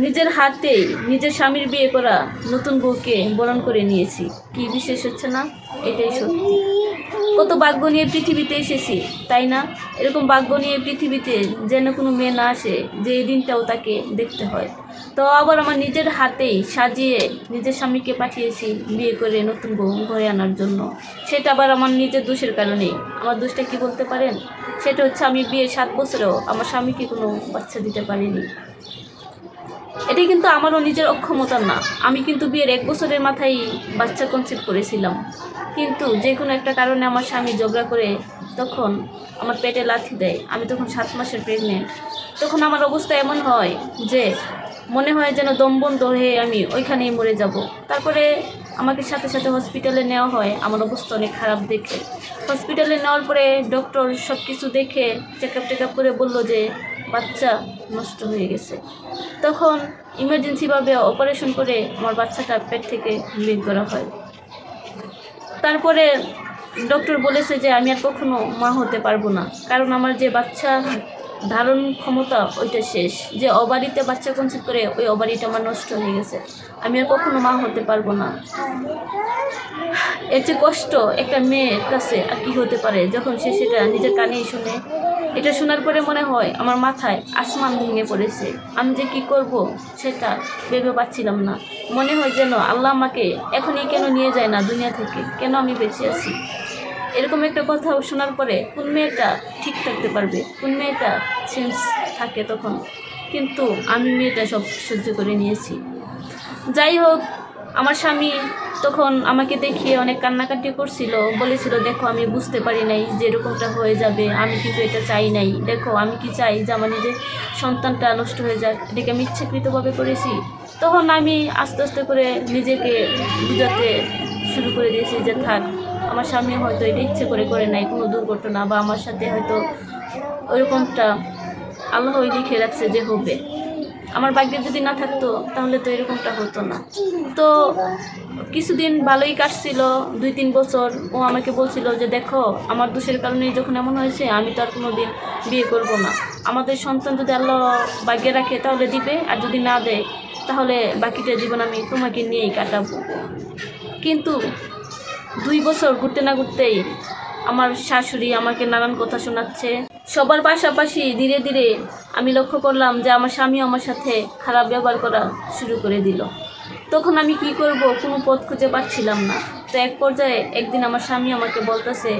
নিজের হাতেই নিজের স্বামীর বিয়ে করা নতুন বউকে বরণ করে নিয়েছি। কি বিশেষ হচ্ছে না? এটাই সত্যি। কত ভাগ্য নিয়ে পৃথিবীতে এসেছি, তাই না? এরকম ভাগ্য নিয়ে পৃথিবীতে যেন কোনো মেয়ে না আসে যে এই দিনটাও তাকে দেখতে হয়। তো আবার আমার নিজের হাতেই সাজিয়ে নিজের স্বামীকে পাঠিয়েছি বিয়ে করে নতুন বউ ঘরে আনার জন্য। সেটা আবার আমার নিজের দোষের কারণেই। আমার দোষটা কি বলতে পারেন? সেটা হচ্ছে আমি বিয়ে 7 বছরেও আমার স্বামীকে কোনো বাচ্চা দিতে পারিনি। এটাই কিন্তু আমারও নিজের অক্ষমতা না। আমি কিন্তু বিয়ের 1 বছরের মাথায় বাচ্চা কনসিভ করেছিলাম, কিন্তু যে কোনো একটা কারণে আমার স্বামী ঝগড়া করে তখন আমার পেটে লাথি দেয়। আমি তখন 7 মাসের প্রেগনেন্ট। তখন আমার অবস্থা এমন হয় যে মনে হয় যেন দম বন্ধ হয়ে আমি ওইখানেই মরে যাব। তারপরে আমাকে সাথে সাথে হসপিটালে নেওয়া হয় আমার অবস্থা অনেক খারাপ দেখে। হসপিটালে নেওয়ার পরে ডক্টর সব কিছু দেখে চেকআপ করে বলল যে বাচ্চা নষ্ট হয়ে গেছে। তখন ইমার্জেন্সিভাবে অপারেশন করে আমার বাচ্চাটা পেট থেকে বের করা হয়। তারপরে ডক্টর বলেছে যে আমি আর কখনো মা হতে পারবো না, কারণ আমার যে বাচ্চা ধারণ ক্ষমতা ওইটা শেষ। যে অবারিতে বাচ্চা কনসিভ করে ওই অবারিটা আমার নষ্ট হয়ে গেছে, আমি আর কখনো মা হতে পারবো না। এর যে কষ্ট একটা মেয়ের কাছে আর কি হতে পারে যখন সে সেটা নিজের কানেই শুনে। এটা শোনার পরে মনে হয় আমার মাথায় আসমান ভেঙে পড়েছে। আমি যে কি করব সেটা ভেবে পাচ্ছিলাম না। মনে হয় যেন আল্লাহ আমাকে এখনই কেন নিয়ে যায় না দুনিয়া থেকে, কেন আমি বেঁচে আছি। এরকম একটা কথা শোনার পরে কোন মেয়েটা ঠিক থাকতে পারবে, কোন মেয়েটা সেন্স থাকে তখন। কিন্তু আমি মেয়েটা সব সহ্য করে নিয়েছি। যাই হোক, আমার স্বামী তখন আমাকে দেখিয়ে অনেক কান্নাকাটি করছিল, বলেছিল দেখো আমি বুঝতে পারি নাই যে এরকমটা হয়ে যাবে, আমি কিন্তু এটা চাই নাই। দেখো আমি কি চাই যে আমার নিজের সন্তানটা নষ্ট হয়ে যাক, এটাকে আমি ইচ্ছাকৃতভাবে করেছি। তখন আমি আস্তে আস্তে করে নিজেকে বুঝাতে শুরু করে দিয়েছি যে থাক, আমার স্বামী হয়তো এটা ইচ্ছে করে নাই, কোনো দুর্ঘটনা বা আমার সাথে হয়তো ওইরকমটা আল্লাহ লিখে রাখছে যে হবে। আমার ভাগ্যে যদি না থাকতো তাহলে তো এরকমটা হতো না। তো কিছুদিন ভালোই কাটছিল, 2-3 বছর। ও আমাকে বলছিল যে দেখো আমার দোষের কারণেই যখন এমন হয়েছে আমি তো আর কোনো দিন বিয়ে করব না। আমাদের সন্তান যদি আল্লাহ ভাগ্যে রাখে তাহলে দিবে, আর যদি না দেয় তাহলে বাকিটা জীবন আমি তোমাকে নিয়েই কাটাবো। কিন্তু 2 বছর ঘুরতে না ঘুরতেই আমার শাশুড়ি আমাকে নানান কথা শোনাচ্ছে। সবার পাশাপাশি ধীরে ধীরে আমি লক্ষ্য করলাম যে আমার স্বামীও আমার সাথে খারাপ ব্যবহার করা শুরু করে দিল। তখন আমি কি করব, কোনো পথ খুঁজে পাচ্ছিলাম না। তো এক পর্যায়ে একদিন আমার স্বামী আমাকে বলতেছে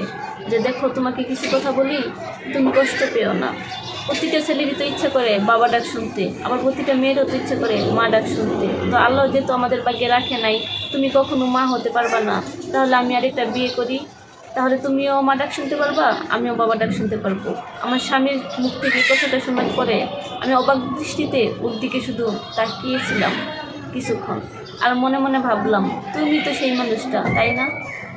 যে দেখো তোমাকে কিছু কথা বলি, তুমি কষ্ট পেও না। প্রতিটা ছেলেরই তো ইচ্ছা করে বাবা ডাক শুনতে, আবার প্রতিটা মেয়েরও তো ইচ্ছা করে মা ডাক শুনতে। তো আল্লাহ যেহেতু আমাদের ভাগ্যে রাখে নাই তুমি কখনো মা হতে পারবা না, তাহলে আমি আরেকটা বিয়ে করি, তাহলে তুমিও মা ডাক শুনতে পারবা, আমিও বাবা ডাক শুনতে পারবো। আমার স্বামীর মুখ থেকে কথাটা শোনার পরে আমি অবাক দৃষ্টিতে ওর দিকে শুধু তাকিয়েছিলাম কিছুক্ষণ, আর মনে মনে ভাবলাম তুমি তো সেই মানুষটা, তাই না,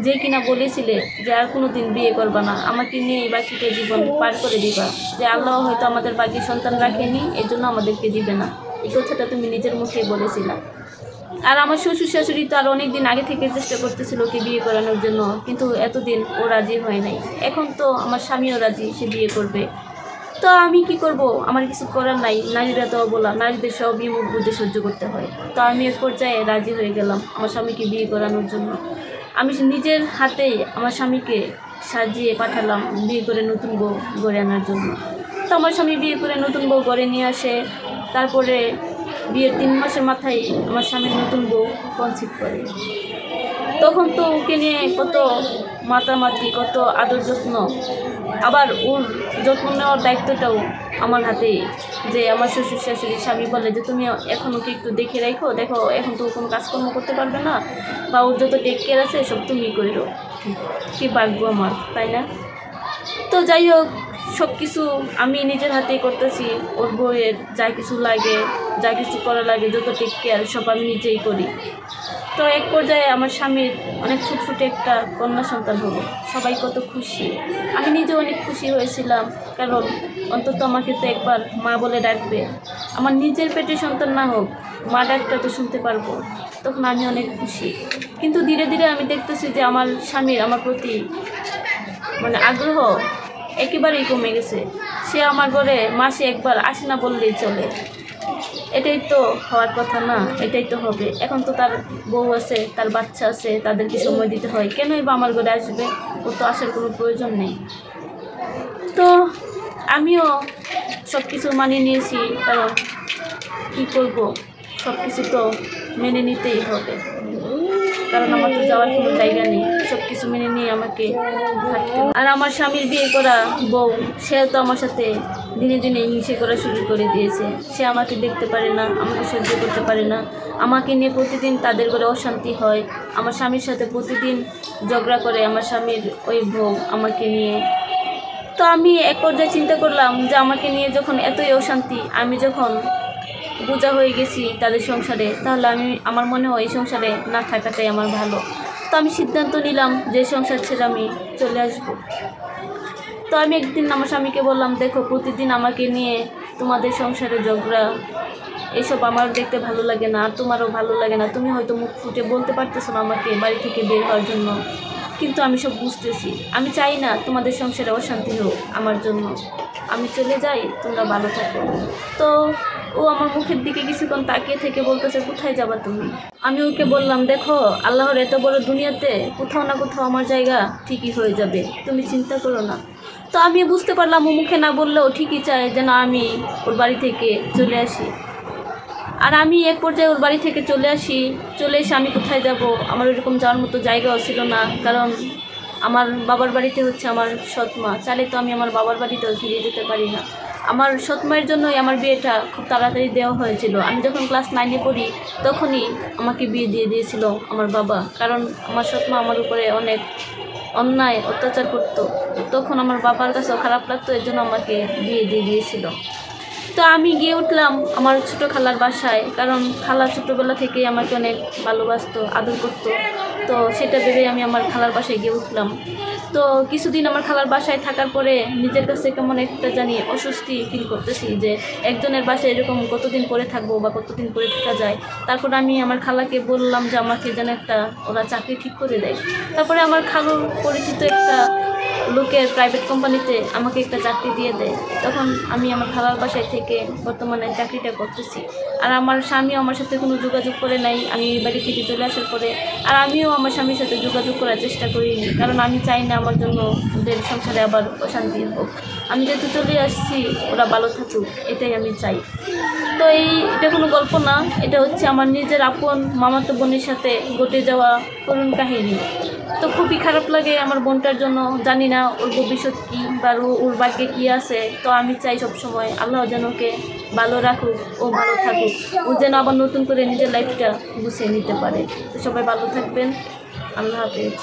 যে কিনা বলেছিলে যে আর কোনো দিন বিয়ে করবা না, আমাকে নিয়ে এই বাকিটা জীবন পার করে দিবা, যে আল্লাহ হয়তো আমাদের বাকি সন্তান রাখেনি এই জন্য আমাদেরকে দিবে না। এই কথাটা তুমি নিজের মুখেই বলেছিলা। আর আমার শ্বশুর শাশুড়ি তো আর অনেক দিন আগে থেকে চেষ্টা করতেছিল ওকে বিয়ে করানোর জন্য, কিন্তু এতদিন ও রাজি হয় নাই। এখন তো আমার স্বামীও রাজি, সে বিয়ে করবে। তো আমি কি করব, আমার কিছু করার নাই, নারীরা তো বলা, নারীদের সবই মুখ বুঝে সহ্য করতে হয়। তো আমি এক পর্যায়ে রাজি হয়ে গেলাম আমার স্বামীকে বিয়ে করানোর জন্য। আমি নিজের হাতেই আমার স্বামীকে সাজিয়ে পাঠালাম বিয়ে করে নতুন বউ গড়ে আনার জন্য। তো আমার স্বামী বিয়ে করে নতুন বউ গড়ে নিয়ে আসে। তারপরে বিয়ের 3 মাসের মাথায় আমার স্বামীর নতুন বউ কনসিভ করে। তখন তো ওকে নিয়ে কত মাতামাতি, কত আদর যত্ন, আবার ওর যত্ন নেওয়ার দায়িত্বটাও আমার হাতেই। যে আমার শ্বশুর শাশুড়ি স্বামী বলে যে তুমি এখন ওকে একটু দেখে রাখো, দেখো এখন তো কোনো কাজকর্ম করতে পারবে না, বা ওর যত টেক কেয়ার আছে সব তুমি করো। কি ভাগ্য আমার, তাই না? তো যাই হোক, সব কিছু আমি নিজের হাতেই করতেছি। ওর বউয়ের যা কিছু লাগে, যা কিছু করা লাগে, যত টেক কেয়ার সব আমি নিজেই করি। তো এক পর্যায়ে আমার স্বামীর অনেক ফুটফুটে একটা কন্যা সন্তান হলো। সবাই কত খুশি, আমি নিজেও অনেক খুশি হয়েছিলাম, কারণ অন্তত আমাকে তো একবার মা বলে ডাকবে। আমার নিজের পেটে সন্তান না হোক, মা ডাকটা তো শুনতে পারবো, তখন আমি অনেক খুশি। কিন্তু ধীরে ধীরে আমি দেখতেছি যে আমার স্বামীর আমার প্রতি আগ্রহ একেবারেই কমে গেছে। সে আমার ঘরে মাসে একবার আসে না বললেই চলে। এটাই তো হওয়ার কথা না, এটাই তো হবে। এখন তো তার বউ আছে, তার বাচ্চা আছে, তাদেরকে সময় দিতে হয়। কেনই বা আমার ঘরে আসবে? ও তো আসার কোনো প্রয়োজন নেই। তো আমিও সব কিছু মানিয়ে নিয়েছি, কারণ কী করবো, সব কিছু তো মেনে নিতেই হবে, কারণ আমার তো যাওয়ার কোনো জায়গা নেই। সব কিছু মেনে নিয়ে আমাকে থাকতে হবে। আর আমার স্বামীর বিয়ে করা বউ, সেও তো আমার সাথে দিনে দিনে হিংসে করা শুরু করে দিয়েছে। সে আমাকে দেখতে পারে না, আমাকে সহ্য করতে পারে না। আমাকে নিয়ে প্রতিদিন তাদের ঘরে অশান্তি হয়। আমার স্বামীর সাথে প্রতিদিন ঝগড়া করে আমার স্বামীর ওই বউ আমাকে নিয়ে। তো আমি এক পর্যায়ে চিন্তা করলাম যে আমাকে নিয়ে যখন এতই অশান্তি, আমি যখন বোঝা হয়ে গেছি তাদের সংসারে, তাহলে আমার মনে হয় এই সংসারে না থাকাটাই আমার ভালো। তো আমি সিদ্ধান্ত নিলাম যে সংসার ছেড়ে আমি চলে আসব। তো আমি একদিন আমার স্বামীকে বললাম, দেখো প্রতিদিন আমাকে নিয়ে তোমাদের সংসারে ঝগড়া, এসব আমার দেখতে ভালো লাগে না, আর তোমারও ভালো লাগে না। তুমি হয়তো মুখ ফুটে বলতে পারতেছো না আমাকে বাড়ি থেকে বের হওয়ার জন্য, কিন্তু আমি সব বুঝতেছি। আমি চাই না তোমাদের সংসারে অশান্তি হোক আমার জন্য। আমি চলে যাই, তোমরা ভালো থাকো। তো ও আমার মুখের দিকে কিছুক্ষণ তাকিয়ে থেকে বলতেছে, কোথায় যাবা তুমি? আমি ওকে বললাম, দেখো আল্লাহর এত বড় দুনিয়াতে কোথাও না কোথাও আমার জায়গা ঠিকই হয়ে যাবে, তুমি চিন্তা করো না। তো আমি বুঝতে পারলাম ও মুখে না বললেও ঠিকই চায় যেন আমি ওর বাড়ি থেকে চলে আসি। আর আমি এক পর্যায়ে ওর বাড়ি থেকে চলে এসে আমি কোথায় যাব? আমার ওরকম যাওয়ার মতো জায়গাও ছিল না, কারণ আমার বাবার বাড়িতে হচ্ছে আমার সৎ মা। চাইলে তো আমি আমার বাবার বাড়িতেও ফিরে যেতে পারি না। আমার সৎ মায়ের জন্যই আমার বিয়েটা খুব তাড়াতাড়ি দেওয়া হয়েছিল। আমি যখন ক্লাস 9-এ পড়ি তখনই আমাকে বিয়ে দিয়ে দিয়েছিল আমার বাবা, কারণ আমার সৎ মা আমার উপরে অনেক অন্যায় অত্যাচার করতো। তখন আমার বাবার কাছেও খারাপ লাগতো, এর জন্য আমাকে বিয়ে দিয়ে দিয়েছিল। তো আমি গিয়ে উঠলাম আমার ছোটো খালার বাসায়, কারণ খালা ছোটোবেলা থেকেই আমাকে অনেক ভালোবাসতো, আদর করতো। তো সেটা ভেবে আমি আমার খালার বাসায় গিয়ে উঠলাম। তো কিছুদিন আমার খালার বাসায় থাকার পরে নিজের কাছে কেমন একটা জানি অস্বস্তি ফিল করতেছি, যে একজনের বাসায় এরকম কতদিন পরে থাকবো বা কতদিন পরে থাকা যায়। তারপর আমি আমার খালাকে বললাম যে আমাকে যেন একটা ওরা চাকরি ঠিক করে দেয়। তারপরে আমার খালুর পরিচিত একটা লোকের প্রাইভেট কোম্পানিতে আমাকে একটা চাকরি দিয়ে দেয়। তখন আমি আমার খালার বাসায় থেকে বর্তমানে চাকরিটা করতেছি। আর আমার স্বামীও আমার সাথে কোনো যোগাযোগ করে নাই আমি বাড়ি থেকে চলে আসার পরে। আর আমিও আমার স্বামীর সাথে যোগাযোগ করার চেষ্টা করিনি, কারণ আমি চাই না আমার জন্য ওদের সংসারে আবার অশান্তি হোক। আমি যেহেতু চলে আসছি, ওরা ভালো থাকুক, এটাই আমি চাই। তো এটা কোনো গল্প না, এটা হচ্ছে আমার নিজের আপন মামাতো বোনের সাথে ঘটে যাওয়া করুণ কাহিনী। তো খুবই খারাপ লাগে আমার বোনটার জন্য। জানি না ওর ভবিষ্যৎ কী বা ওর ভাগ্যে কী আছে। তো আমি চাই সবসময় আল্লাহ যেন ওকে ভালো রাখুক, ও ভালো থাকুক, ও যেন আবার নতুন করে নিজের লাইফটা গুছিয়ে নিতে পারে। তো সবাই ভালো থাকবেন, আল্লাহ হাফেজ।